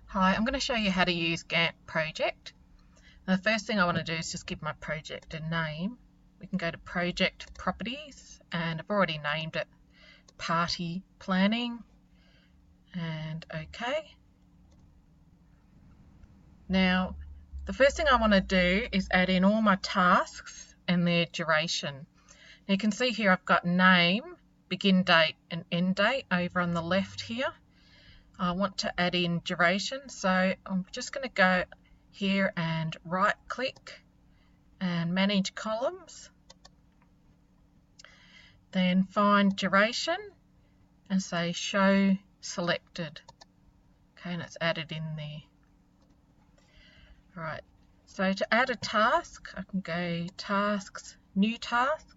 Hi, I'm going to show you how to use Gantt project. And the first thing I want to do is just give my project a name. We can go to project properties, and I've already named it party planning, and OK. Now the first thing I want to do is add in all my tasks and their duration. Now you can see here I've got name, begin date and end date over on the left here. I want to add in duration, so I'm just going to go here and right click and manage columns, then find duration and say show selected. Okay, and it's added in there. Right, so to add a task, I can go tasks, new task,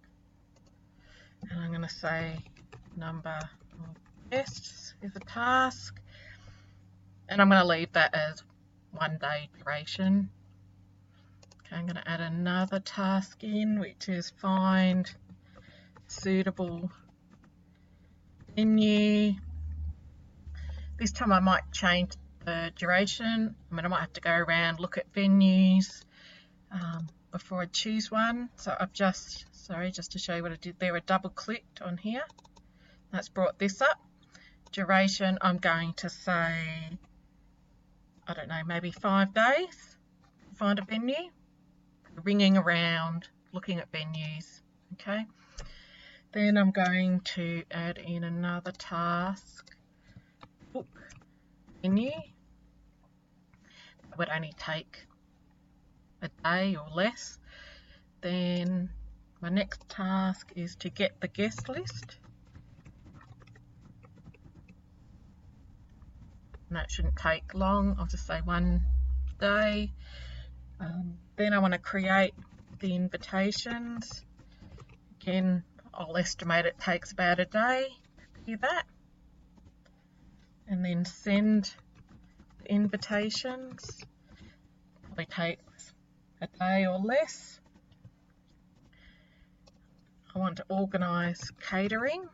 and I'm going to say number of guests is a task, and I'm going to leave that as 1 day duration. Okay, I'm going to add another task in, which is find suitable venue. This time I might change the duration. I might have to go around, look at venues before I choose one. So I've just to show you what I did there, I double clicked on here. That's brought this up. Duration, I'm going to say, I don't know, maybe 5 days. Find a venue. Ringing around, looking at venues. Okay. Then I'm going to add in another task. Book venue. That would only take a day or less. Then my next task is to get the guest list. And that shouldn't take long. I'll just say 1 day. Then I want to create the invitations. Again, I'll estimate it takes about a day to do that. And then send the invitations. Probably takes a day or less. I want to organise catering.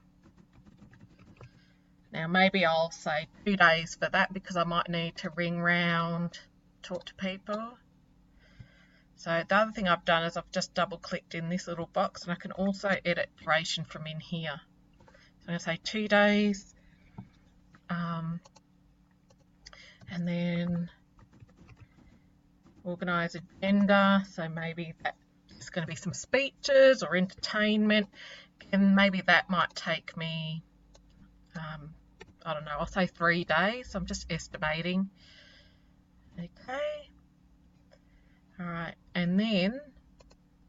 Now maybe I'll say 2 days for that because I might need to ring round, talk to people. So the other thing I've done is I've just double clicked in this little box, and I can also edit duration from in here. So I'm going to say 2 days, and then organise agenda. So maybe that's going to be some speeches or entertainment, and maybe that might take me, I don't know, I'll say 3 days. I'm just estimating. Okay. All right, and then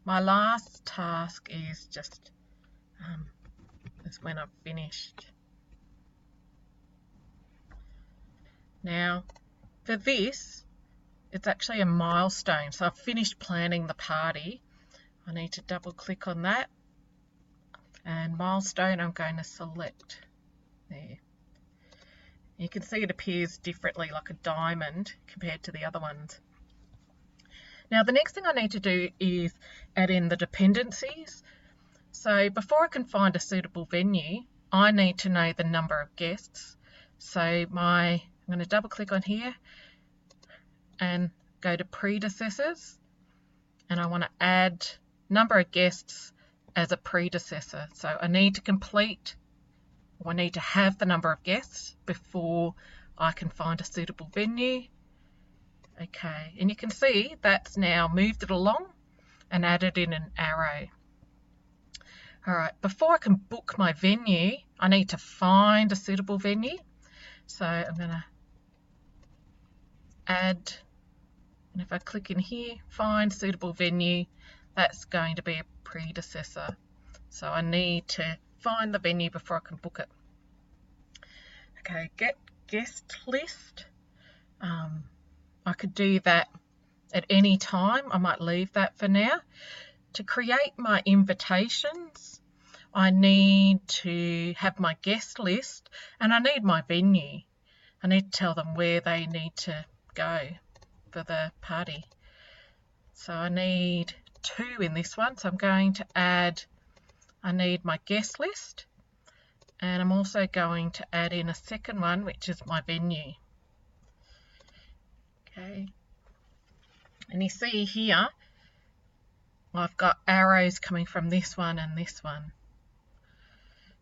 my last task is just is when I've finished. Now for this, it's actually a milestone. So I've finished planning the party. I need to double click on that, and milestone I'm going to select there. You can see it appears differently, like a diamond compared to the other ones. Now the next thing I need to do is add in the dependencies. So before I can find a suitable venue, I need to know the number of guests. So I'm going to double click on here and go to predecessors, and I want to add number of guests as a predecessor. So I need to have the number of guests before I can find a suitable venue. Okay, and you can see that's now moved it along and added in an arrow. All right, before I can book my venue, I need to find a suitable venue. So I'm going to add, and if I click in here, find suitable venue, that's going to be a predecessor. So I need to find the venue before I can book it. Okay, get guest list. I could do that at any time. I might leave that for now. To create my invitations, I need to have my guest list, and I need my venue. I need to tell them where they need to go for the party. So I need 2 in this one. So I'm going to add, I need my guest list, and I'm also going to add in a second one, which is my venue. Okay, and you see here I've got arrows coming from this one and this one.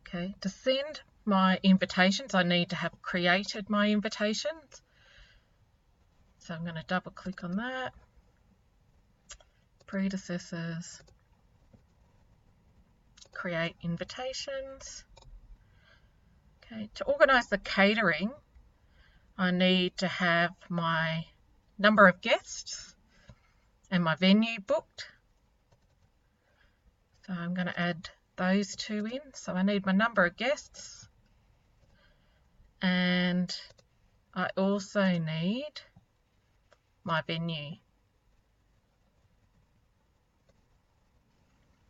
Okay, to send my invitations I need to have created my invitations, so I'm going to double click on that, predecessors, create invitations. Okay, to organize the catering I need to have my number of guests and my venue booked. So I'm going to add those two in. So I need my number of guests, and I also need my venue.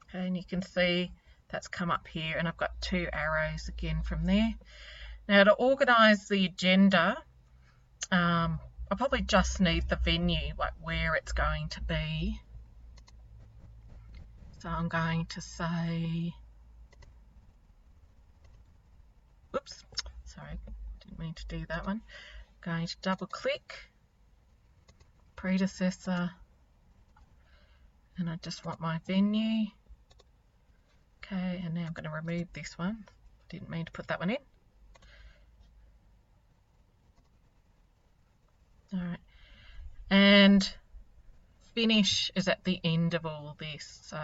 Okay, and you can see that's come up here, and I've got two arrows again from there. Now to organise the agenda, I probably just need the venue, like where it's going to be. So I'm going to say, oops, sorry, didn't mean to do that one. I'm going to double click, predecessor, and I just want my venue. Okay, and now I'm going to remove this one. Didn't mean to put that one in. All right, and finish is at the end of all this, so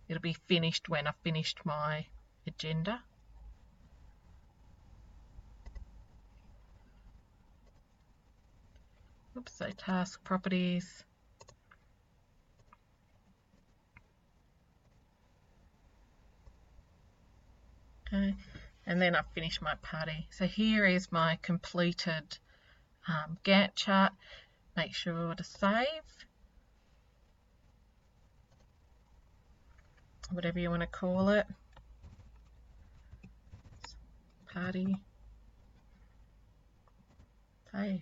it'll be finished when I've finished my agenda. Oops, so task properties. Okay, and then I've finished my party. So here is my completed Gantt chart. Make sure to save, whatever you want to call it. Party, save.